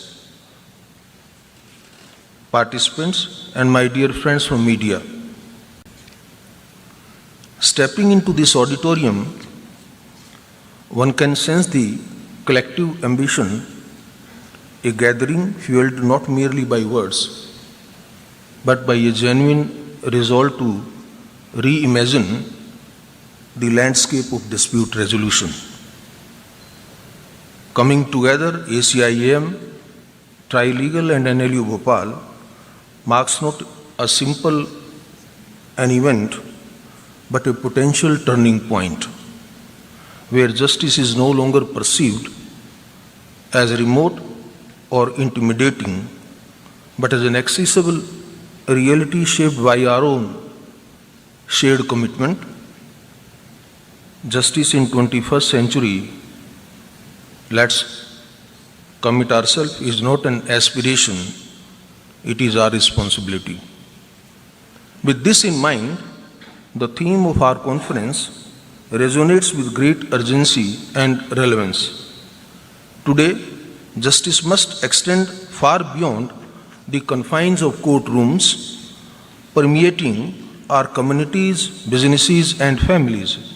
[SPEAKER 7] participants, and my dear friends from media. Stepping into this auditorium, one can sense the collective ambition, a gathering fueled not merely by words, but by a genuine resolved to reimagine the landscape of dispute resolution. Coming together, ACIAM, Trilegal and NLU Bhopal marks not a simple an event, but a potential turning point where justice is no longer perceived as remote or intimidating, but as an accessible reality shaped by our own shared commitment. Justice in 21st century, let's commit ourselves, is not an aspiration, it is our responsibility. With this in mind, the theme of our conference resonates with great urgency and relevance. Today, justice must extend far beyond the confines of courtrooms, permeating our communities, businesses, and families.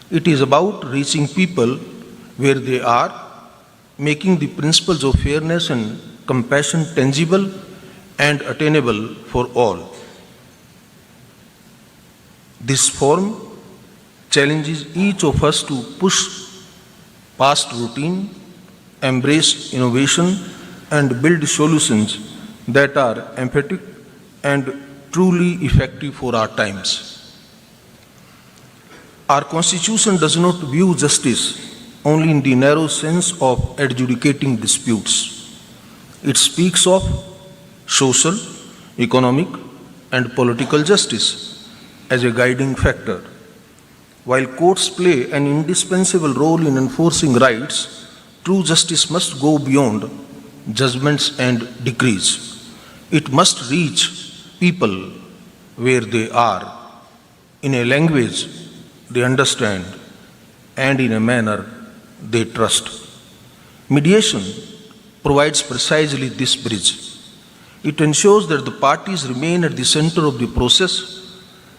[SPEAKER 7] It is about reaching people where they are, making the principles of fairness and compassion tangible and attainable for all. This forum challenges each of us to push past routine, embrace innovation, and build solutions that are empathic and truly effective for our times. Our Constitution does not view justice only in the narrow sense of adjudicating disputes. It speaks of social, economic, and political justice as a guiding factor. While courts play an indispensable role in enforcing rights, true justice must go beyond judgments and decrees. It must reach people where they are, in a language they understand, and in a manner they trust. Mediation provides precisely this bridge. It ensures that the parties remain at the center of the process,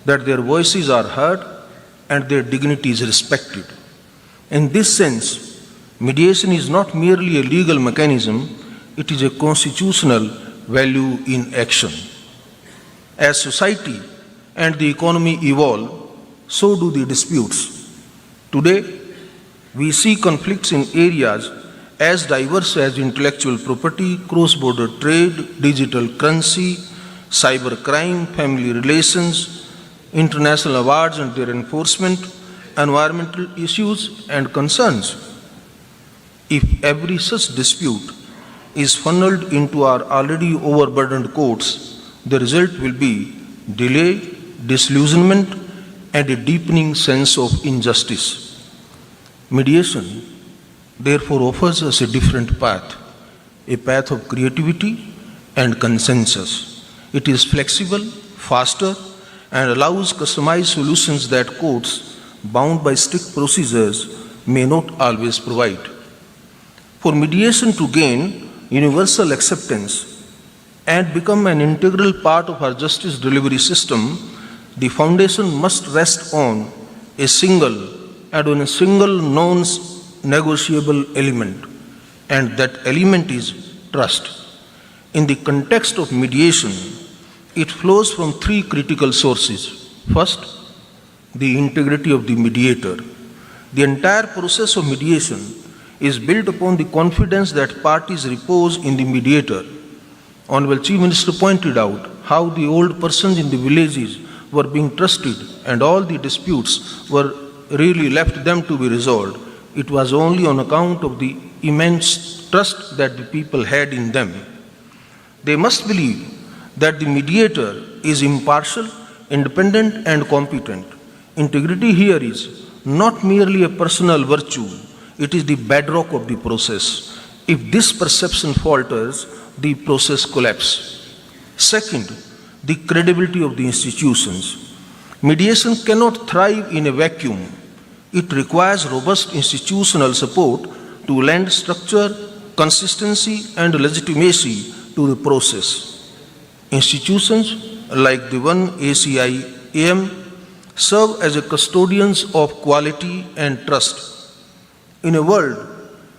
[SPEAKER 7] that their voices are heard, and their dignity is respected. In this sense, mediation is not merely a legal mechanism, it is a constitutional value in action. As society and the economy evolve, so do the disputes. Today, we see conflicts in areas as diverse as intellectual property, cross-border trade, digital currency, cybercrime, family relations, international awards and their enforcement, environmental issues and concerns. If every such dispute is funneled into our already overburdened courts, the result will be delay, disillusionment, and a deepening sense of injustice. Mediation, therefore, offers us a different path, a path of creativity and consensus. It is flexible, faster, and allows customized solutions that courts, bound by strict procedures, may not always provide. For mediation to gain universal acceptance and become an integral part of our justice delivery system, the foundation must rest on a single non-negotiable element, and that element is trust. In the context of mediation, it flows from three critical sources. First, the integrity of the mediator. The entire process of mediation is built upon the confidence that parties repose in the mediator. Honorable Chief Minister pointed out how the old persons in the villages were being trusted and all the disputes were really left them to be resolved. It was only on account of the immense trust that the people had in them. They must believe that the mediator is impartial, independent, and competent. Integrity here is not merely a personal virtue, it is the bedrock of the process. If this perception falters, the process collapses. Second, the credibility of the institutions. Mediation cannot thrive in a vacuum. It requires robust institutional support to lend structure, consistency, and legitimacy to the process. Institutions like the one ACIAM serve as a custodians of quality and trust. In a world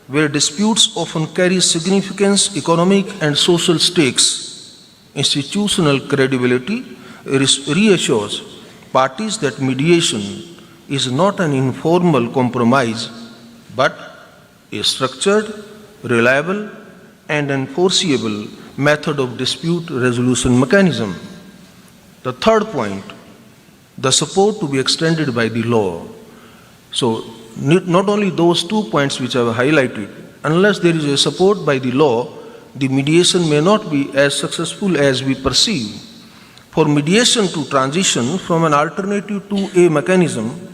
[SPEAKER 7] where disputes often carry significant economic and social stakes, institutional credibility reassures parties that mediation is not an informal compromise but a structured, reliable, and enforceable method of dispute resolution mechanism. The third point, the support to be extended by the law. So, not only those 2 points which I have highlighted, unless there is a support by the law, the mediation may not be as successful as we perceive. For mediation to transition from an alternative to a mechanism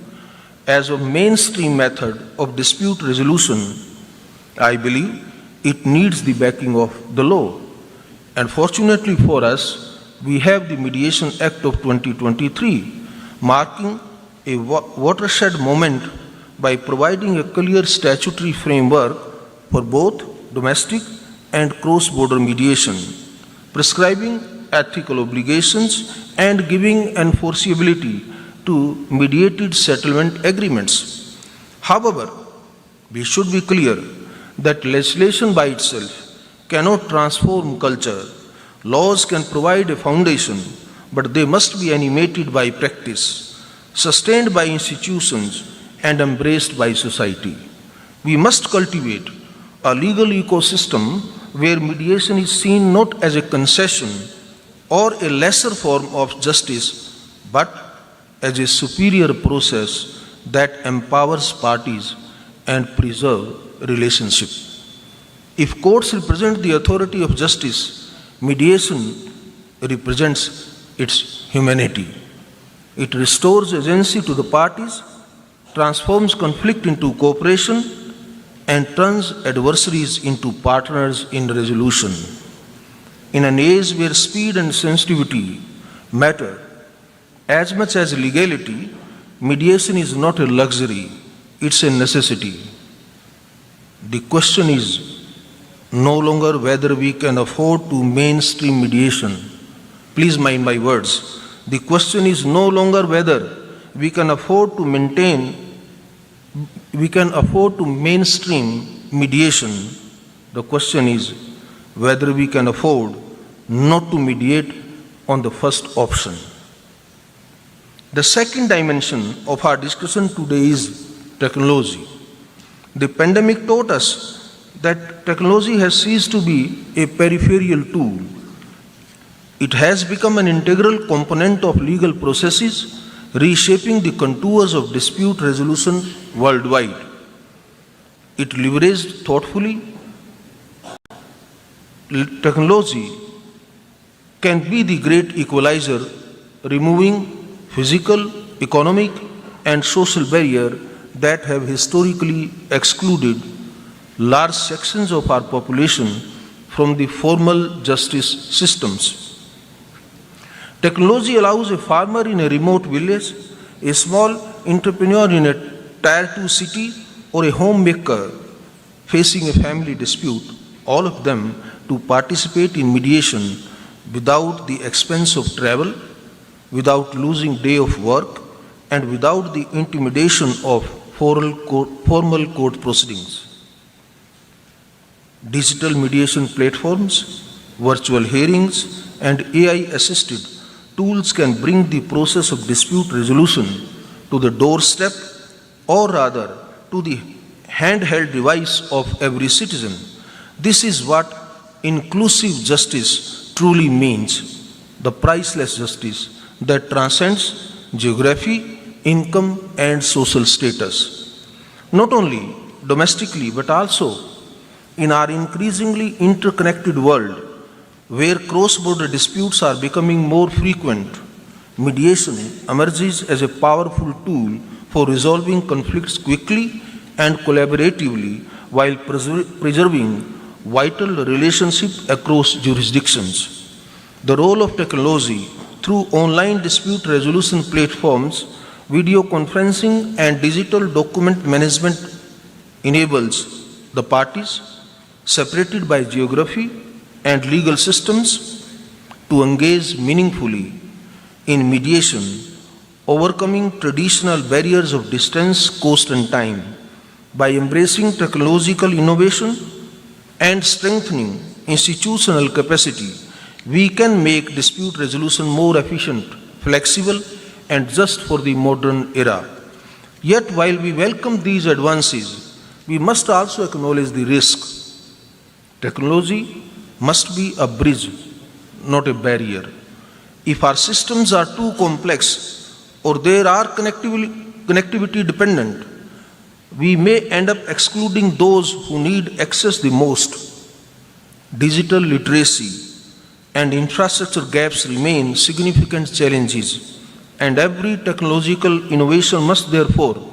[SPEAKER 7] as a mainstream method of dispute resolution, I believe it needs the backing of the law. And fortunately for us, we have the Mediation Act of 2023, marking a watershed moment by providing a clear statutory framework for both domestic and cross-border mediation, prescribing ethical obligations and giving enforceability to mediated settlement agreements. However, we should be clear that legislation by itself cannot transform culture. Laws can provide a foundation, but they must be animated by practice, sustained by institutions, and embraced by society. We must cultivate a legal ecosystem where mediation is seen not as a concession or a lesser form of justice, but as a superior process that empowers parties and preserves relationship. If courts represent the authority of justice, mediation represents its humanity. It restores agency to the parties, transforms conflict into cooperation, and turns adversaries into partners in resolution. In an age where speed and sensitivity matter as much as legality, mediation is not a luxury, it's a necessity. The question is no longer whether we can afford to mainstream mediation. Please mind my words. The question is no longer whether we can afford to mainstream mediation. The question is whether we can afford not to mediate on the first option. The second dimension of our discussion today is technology. The pandemic taught us that technology has ceased to be a peripheral tool. It has become an integral component of legal processes, reshaping the contours of dispute resolution worldwide. It leveraged thoughtfully. Technology can be the great equalizer, removing physical, economic, and social barriers that have historically excluded large sections of our population from the formal justice systems. Technology allows a farmer in a remote village, a small entrepreneur in a Tier 2 city, or a homemaker facing a family dispute, all of them to participate in mediation without the expense of travel, without losing day of work, and without the intimidation of formal court proceedings. Digital mediation platforms, virtual hearings, and AI-assisted tools can bring the process of dispute resolution to the doorstep, or rather to the handheld device of every citizen. This is what inclusive justice truly means, the priceless justice that transcends geography, income, and social status. Not only domestically, but also in our increasingly interconnected world, where cross-border disputes are becoming more frequent, mediation emerges as a powerful tool for resolving conflicts quickly and collaboratively while preserving vital relationships across jurisdictions. The role of technology through online dispute resolution platforms, video conferencing, and digital document management enables the parties, separated by geography and legal systems, to engage meaningfully in mediation, overcoming traditional barriers of distance, cost, and time. By embracing technological innovation and strengthening institutional capacity, we can make dispute resolution more efficient, flexible, and just for the modern era. Yet, while we welcome these advances, we must also acknowledge the risk. Technology must be a bridge, not a barrier. If our systems are too complex or they are connectivity dependent, we may end up excluding those who need access the most. Digital literacy and infrastructure gaps remain significant challenges, and every technological innovation must therefore be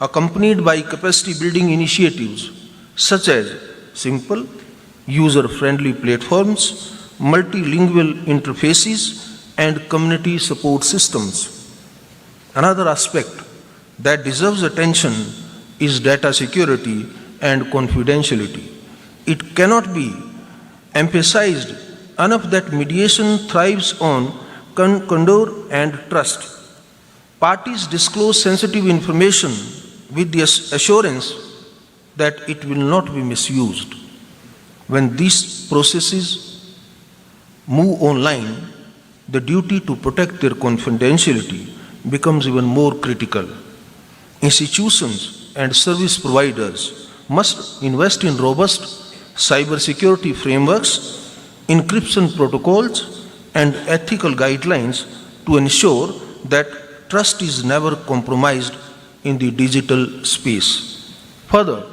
[SPEAKER 7] accompanied by capacity building initiatives such as simple, user-friendly platforms, multilingual interfaces, and community support systems. Another aspect that deserves attention is data security and confidentiality. It cannot be emphasized enough that mediation thrives on candor and trust. Parties disclose sensitive information with the assurance that it will not be misused. When these processes move online, the duty to protect their confidentiality becomes even more critical. Institutions and service providers must invest in robust cybersecurity frameworks, encryption protocols, and ethical guidelines to ensure that trust is never compromised in the digital space. Further,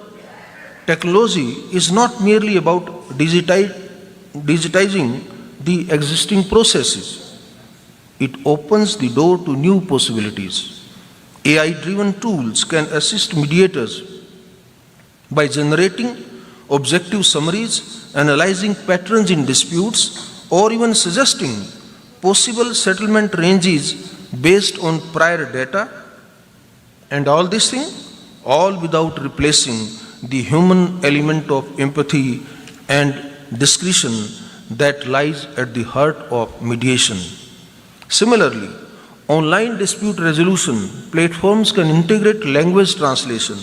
[SPEAKER 7] technology is not merely about digitizing the existing processes. It opens the door to new possibilities. AI-driven tools can assist mediators by generating objective summaries, analyzing patterns in disputes, or even suggesting possible settlement ranges based on prior data. And all this thing, all without replacing the human element of empathy and discretion that lies at the heart of mediation. Similarly, online dispute resolution platforms can integrate language translation,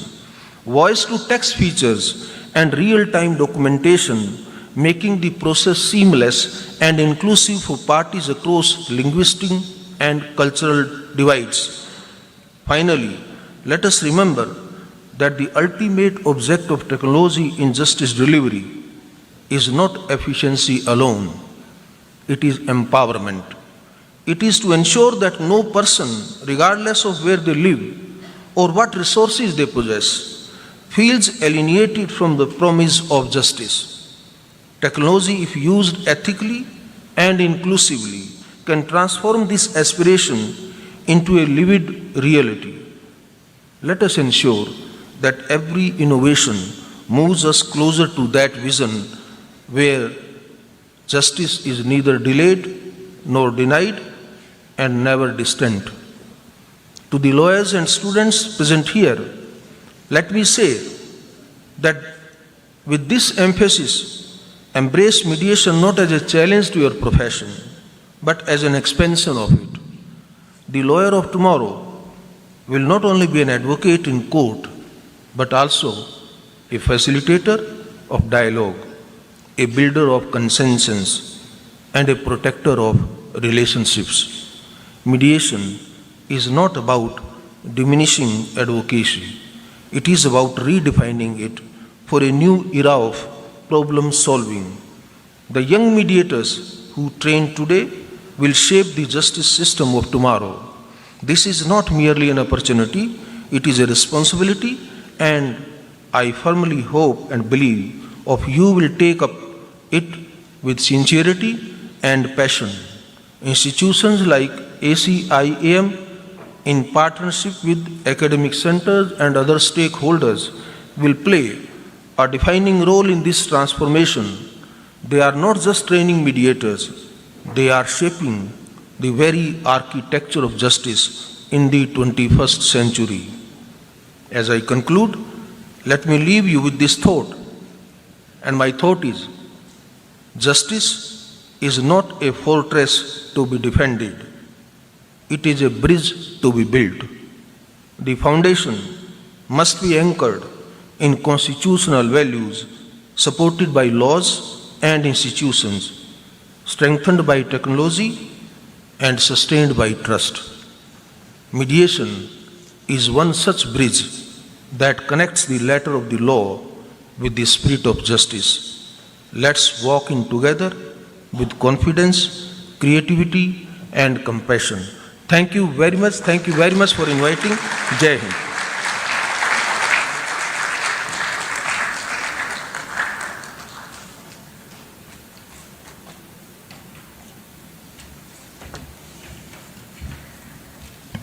[SPEAKER 7] voice-to-text features, and real-time documentation, making the process seamless and inclusive for parties across linguistic and cultural divides. Finally, let us remember that the ultimate object of technology in justice delivery is not efficiency alone. It is empowerment. It is to ensure that no person, regardless of where they live or what resources they possess, feels alienated from the promise of justice. Technology, if used ethically and inclusively, can transform this aspiration into a lived reality. Let us ensure that every innovation moves us closer to that vision where justice is neither delayed nor denied and never distant. To the lawyers and students present here, let me say that with this emphasis, embrace mediation not as a challenge to your profession, but as an expansion of it. The lawyer of tomorrow will not only be an advocate in court, but also a facilitator of dialogue, a builder of consensus, and a protector of relationships. Mediation is not about diminishing advocacy. It is about redefining it for a new era of problem solving. The young mediators who train today will shape the justice system of tomorrow. This is not merely an opportunity, it is a responsibility, and I firmly hope and believe of you will take up it with sincerity and passion. Institutions like ACIAM, in partnership with academic centers and other stakeholders, will play a defining role in this transformation. They are not just training mediators, they are shaping the very architecture of justice in the 21st century. As I conclude, let me leave you with this thought. And my thought is, justice is not a fortress to be defended. It is a bridge to be built. The foundation must be anchored in constitutional values, supported by laws and institutions, strengthened by technology, and sustained by trust. Mediation is one such bridge that connects the letter of the law with the spirit of justice. Let's walk in together with confidence, creativity, and compassion. Thank you very much. Thank you very much for inviting. Jai Hind.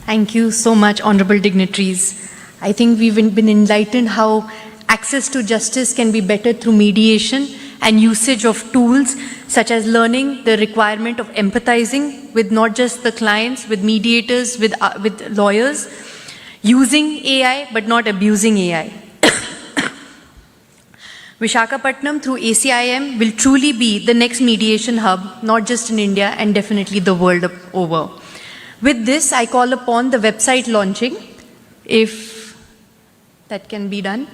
[SPEAKER 1] Thank you so much, honorable dignitaries. I think we've been enlightened how access to justice can be better through mediation and usage of tools such as learning the requirement of empathizing with not just the clients, with mediators, with lawyers, using AI but not abusing AI. Vishakhapatnam through ACIM will truly be the next mediation hub, not just in India and definitely the world over. With this, I call upon the website launching, if that can be done.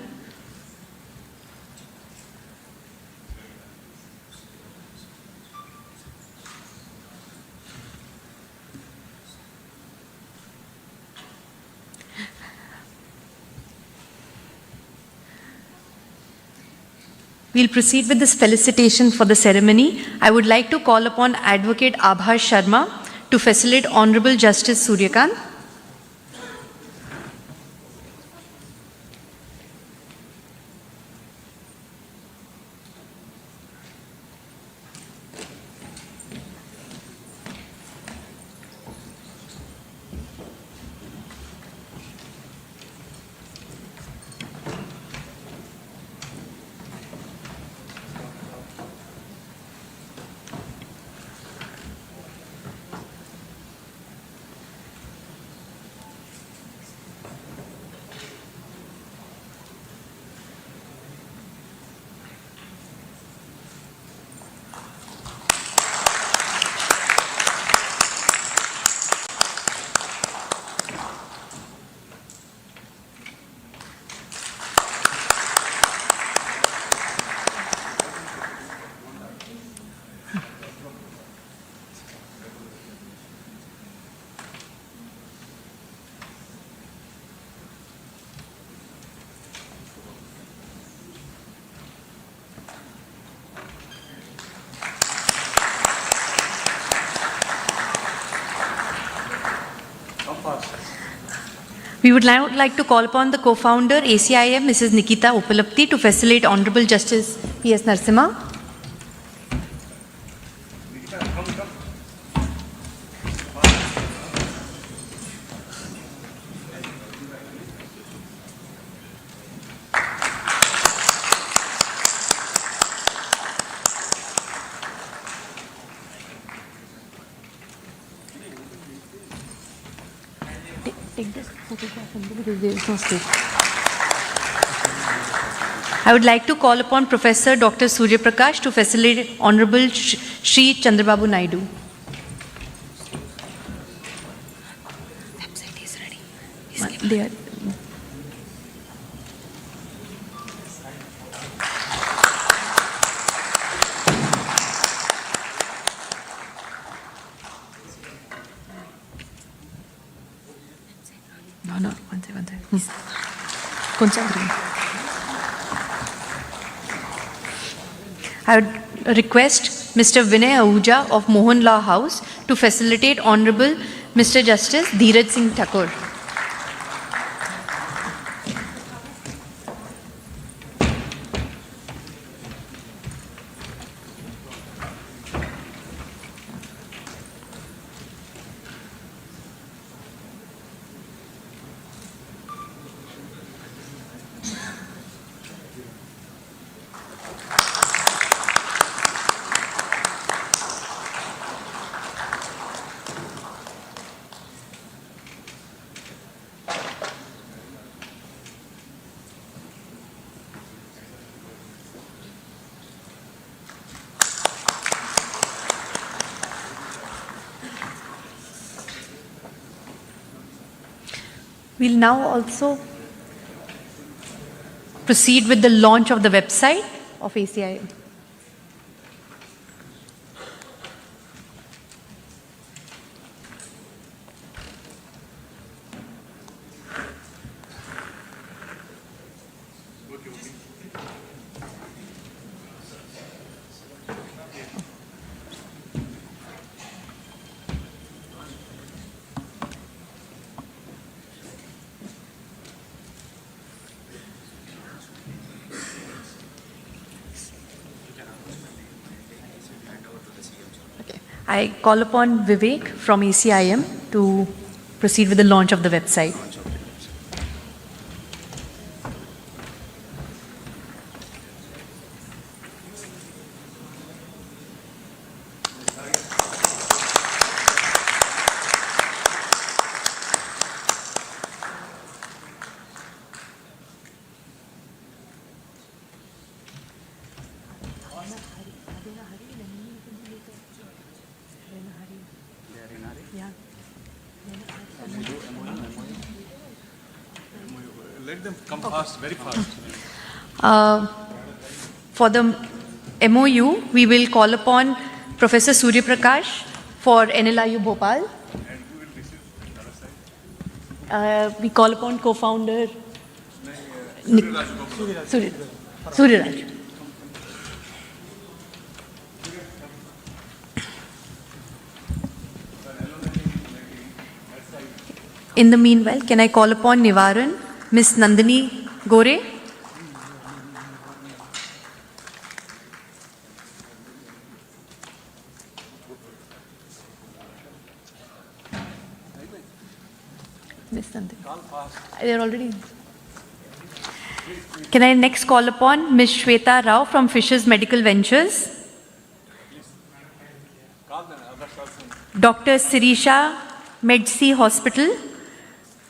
[SPEAKER 1] We'll proceed with this felicitation for the ceremony. I would like to call upon Advocate Abhas Sharma to facilitate Honorable Justice Suryakant. We would now like to call upon the co-founder, ACIM, Mrs. Nikita Upalapti, to facilitate Honorable Justice P.S. Narasimha. Take this photograph because there is no space. I would like to call upon Professor Dr. Surya Prakash to facilitate Honorable Shri Chandrababu Naidu. Website is ready. They are. No, one second. I would request Mr. Vinay Ahuja of Mohan Law House to facilitate Honorable Mr. Justice Dheeraj Singh Thakur. We'll now also proceed with the launch of the website of ACIM. I call upon Vivek from ACIM to proceed with the launch of the website.
[SPEAKER 3] Let them come fast, very fast.
[SPEAKER 1] For the MOU, we will call upon Professor Surya Prakash for NLIU Bhopal. We call upon co-founder Surya Raj. In the meanwhile, can I call upon Nivaran, Ms. Nandini Gore? Ms. Nandini. They are already. Can I next call upon Ms. Shweta Rao from Fisher's Medical Ventures? Dr. Sirisha Medsi Hospital,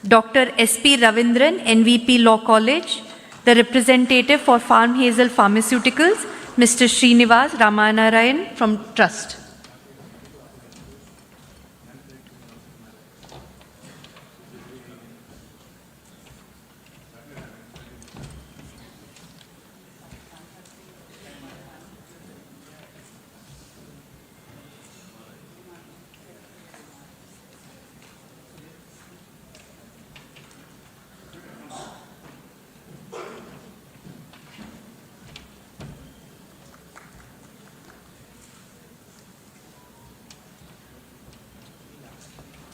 [SPEAKER 1] Dr. S.P. Ravindran, NVP Law College, the representative for Farm Hazel Pharmaceuticals, Mr. Srinivas Ramanarayan from Trust.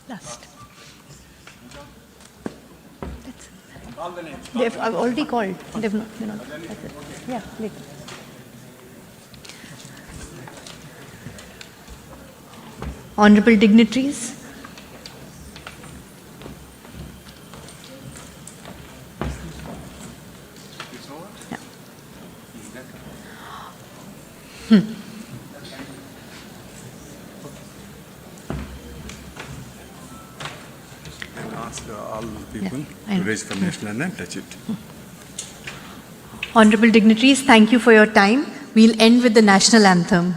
[SPEAKER 1] Last. I've already called. They're not. That's it. Yeah, later. Honorable dignitaries. Yeah.
[SPEAKER 3] Ask all people
[SPEAKER 1] I
[SPEAKER 3] to
[SPEAKER 1] know.
[SPEAKER 3] raise from national and touch it.
[SPEAKER 1] Honorable dignitaries, thank you for your time. We'll end with the national anthem.